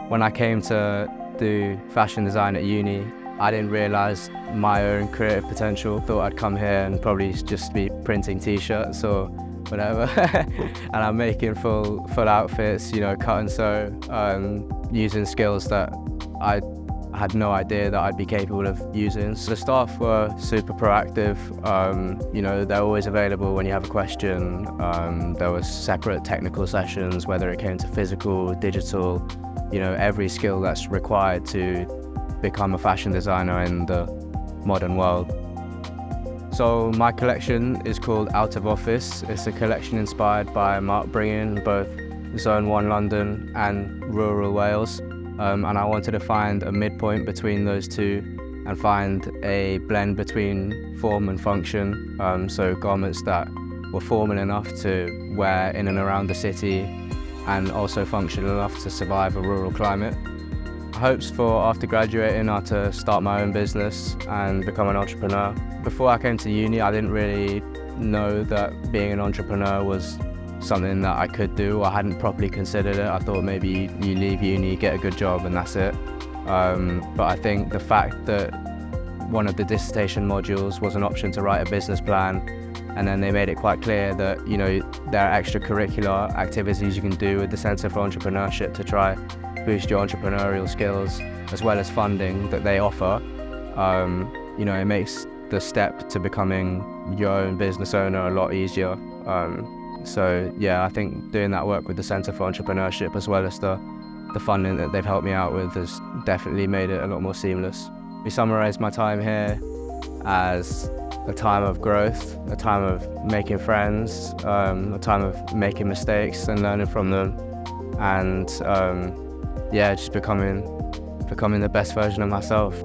When I came to do fashion design at uni, I didn't realise my own creative potential. Thought I'd come here and probably just be printing t-shirts or whatever. And I'm making full outfits, cut and sew, using skills that I had no idea that I'd be capable of using. So the staff were super proactive. They're always available when you have a question. There was separate technical sessions, whether it came to physical, digital, every skill that's required to become a fashion designer in the modern world. So my collection is called Out of Office. It's a collection inspired by my upbringing, both Zone 1 London and rural Wales. And I wanted to find a midpoint between those two and find a blend between form and function. So garments that were formal enough to wear in and around the city and also functional enough to survive a rural climate. Hopes for after graduating are to start my own business and become an entrepreneur. Before I came to uni, I didn't really know that being an entrepreneur was something that I could do. I hadn't properly considered it. I thought maybe you leave uni, get a good job and that's it. But I think the fact that one of the dissertation modules was an option to write a business plan, and then they made it quite clear that there are extracurricular activities you can do with the Centre for Entrepreneurship to try boost your entrepreneurial skills, as well as funding that they offer. It makes the step to becoming your own business owner a lot easier. So yeah, I think doing that work with the Centre for Entrepreneurship, as well as the funding that they've helped me out with, has definitely made it a lot more seamless. We summarise my time here as a time of growth, a time of making friends, a time of making mistakes and learning from them, and just becoming the best version of myself.